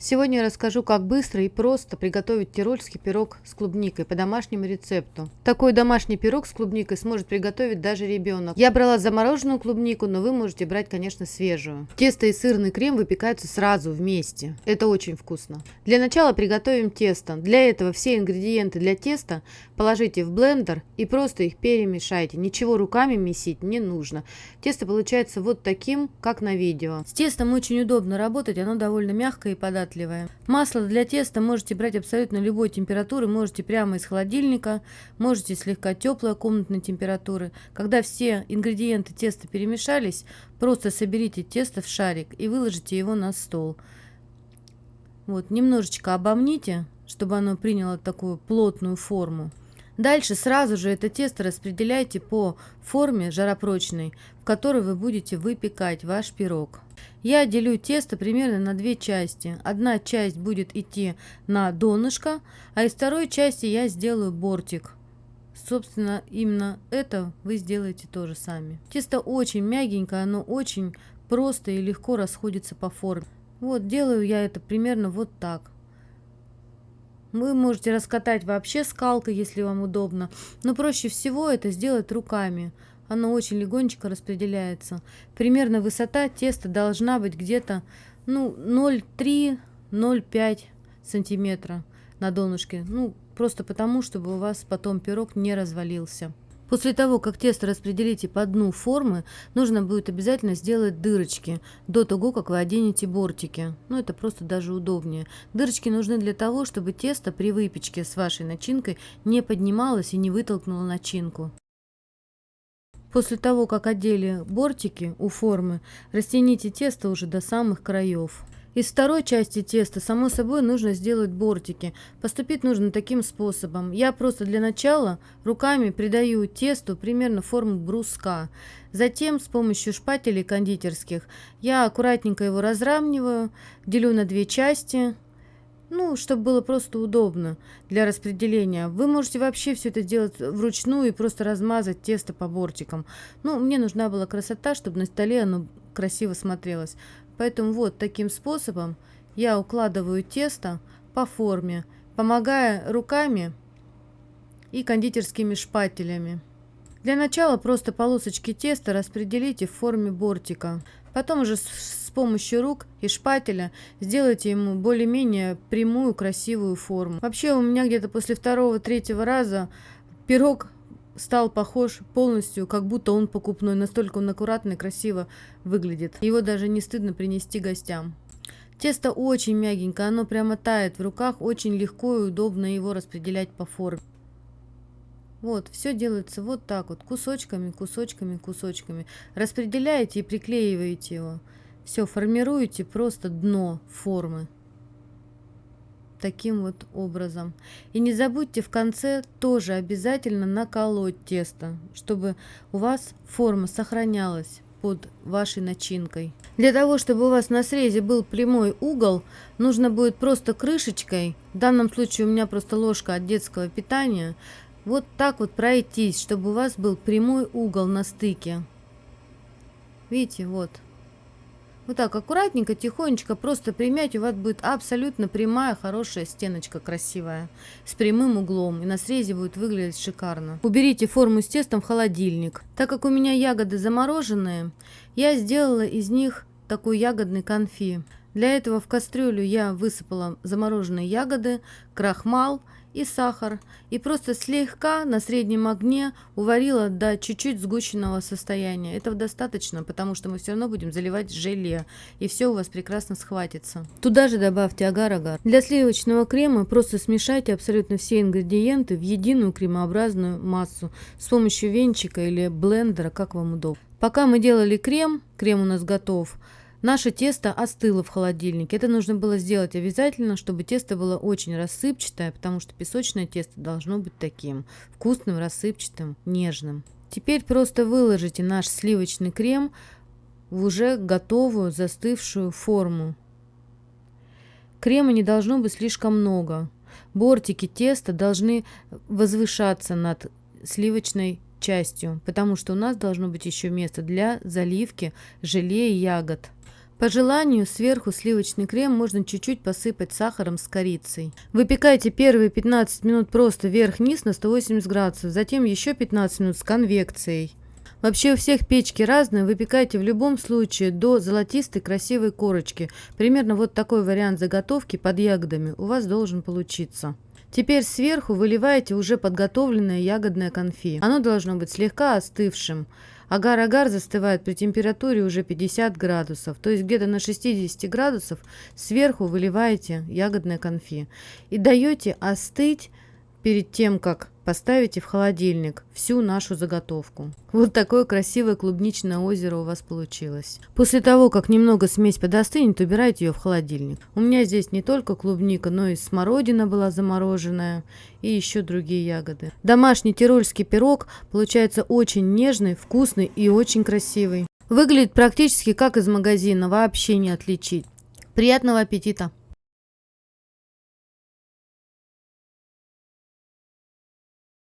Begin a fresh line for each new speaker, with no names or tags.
Сегодня я расскажу, как быстро и просто приготовить тирольский пирог с клубникой по домашнему рецепту. Такой домашний пирог с клубникой сможет приготовить даже ребенок. Я брала замороженную клубнику, но вы можете брать, конечно, свежую. Тесто и сырный крем выпекаются сразу вместе. Это очень вкусно. Для начала приготовим тесто. Для этого все ингредиенты для теста положите в блендер и просто их перемешайте. Ничего руками месить не нужно. Тесто получается вот таким, как на видео. С тестом очень удобно работать, оно довольно мягкое и податливое. Масло для теста можете брать абсолютно любой температуры, можете прямо из холодильника, можете слегка теплой комнатной температуры. Когда все ингредиенты теста перемешались, просто соберите тесто в шарик и выложите его на стол. Вот, немножечко обомните, чтобы оно приняло такую плотную форму. Дальше сразу же это тесто распределяйте по форме жаропрочной, в которой вы будете выпекать ваш пирог. Я делю тесто примерно на две части. Одна часть будет идти на донышко, а из второй части я сделаю бортик. Собственно, именно это вы сделаете тоже сами. Тесто очень мягенькое, оно очень просто и легко расходится по форме. Вот делаю я это примерно вот так. Вы можете раскатать вообще скалкой, если вам удобно, но проще всего это сделать руками. Оно очень легонечко распределяется. Примерно высота теста должна быть где-то 0,3-0,5 сантиметра на донышке. Просто потому, чтобы у вас потом пирог не развалился. После того, как тесто распределите по дну формы, нужно будет обязательно сделать дырочки до того, как вы оденете бортики. Это просто даже удобнее. Дырочки нужны для того, чтобы тесто при выпечке с вашей начинкой не поднималось и не вытолкнуло начинку. После того, как одели бортики у формы, растяните тесто уже до самых краев. Из второй части теста, само собой, нужно сделать бортики. Поступить нужно таким способом. Я просто для начала руками придаю тесту примерно форму бруска. Затем с помощью шпателей кондитерских я аккуратненько его разравниваю, делю на две части. Чтобы было просто удобно для распределения. Вы можете вообще все это делать вручную и просто размазать тесто по бортикам. Мне нужна была красота, чтобы на столе оно красиво смотрелось. Поэтому вот таким способом я укладываю тесто по форме, помогая руками и кондитерскими шпателями. Для начала просто полосочки теста распределите в форме бортика. Потом уже с помощью рук и шпателя сделайте ему более-менее прямую красивую форму. Вообще у меня где-то после второго-третьего раза пирог стал похож полностью, как будто он покупной. Настолько он аккуратно и красиво выглядит. Его даже не стыдно принести гостям. Тесто очень мягенькое, оно прямо тает в руках. Очень легко и удобно его распределять по форме. Вот, все делается вот так вот, кусочками. Распределяете и приклеиваете его. Все, формируете просто дно формы. Таким вот образом. И не забудьте в конце тоже обязательно наколоть тесто, чтобы у вас форма сохранялась под вашей начинкой. Для того, чтобы у вас на срезе был прямой угол, нужно будет просто крышечкой, в данном случае у меня просто ложка от детского питания, вот так вот пройтись, чтобы у вас был прямой угол на стыке. Видите, вот. Вот так аккуратненько, тихонечко просто примять, у вас будет абсолютно прямая, хорошая стеночка красивая, с прямым углом, и на срезе будет выглядеть шикарно. Уберите форму с тестом в холодильник. Так как у меня ягоды замороженные, я сделала из них такой ягодный конфи. Для этого в кастрюлю я высыпала замороженные ягоды, крахмал и сахар, и просто слегка на среднем огне уварила до чуть-чуть сгущенного состояния. Этого достаточно, потому что мы все равно будем заливать желе, и все у вас прекрасно схватится. Туда же добавьте агар-агар. Для сливочного крема просто смешайте абсолютно все ингредиенты в единую кремообразную массу с помощью венчика или блендера, как вам удобно. Пока мы делали крем у нас готов. Наше тесто остыло в холодильнике. Это нужно было сделать обязательно, чтобы тесто было очень рассыпчатое, потому что песочное тесто должно быть таким вкусным, рассыпчатым, нежным. Теперь просто выложите наш сливочный крем в уже готовую застывшую форму. Крема не должно быть слишком много. Бортики теста должны возвышаться над сливочной частью, потому что у нас должно быть еще место для заливки желе и ягод. По желанию сверху сливочный крем можно чуть-чуть посыпать сахаром с корицей. Выпекайте первые 15 минут просто вверх-вниз на 180 градусов, затем еще 15 минут с конвекцией. Вообще у всех печки разные, выпекайте в любом случае до золотистой красивой корочки. Примерно вот такой вариант заготовки под ягодами у вас должен получиться. Теперь сверху выливаете уже подготовленное ягодное конфи. Оно должно быть слегка остывшим. Агар-агар застывает при температуре уже 50 градусов, то есть где-то на 60 градусов сверху выливаете ягодное конфи и даете остыть перед тем, как поставите в холодильник всю нашу заготовку. Вот такое красивое клубничное озеро у вас получилось. После того, как немного смесь подостынет, убирайте ее в холодильник. У меня здесь не только клубника, но и смородина была замороженная и еще другие ягоды. Домашний тирольский пирог получается очень нежный, вкусный и очень красивый. Выглядит практически как из магазина, вообще не отличить. Приятного аппетита!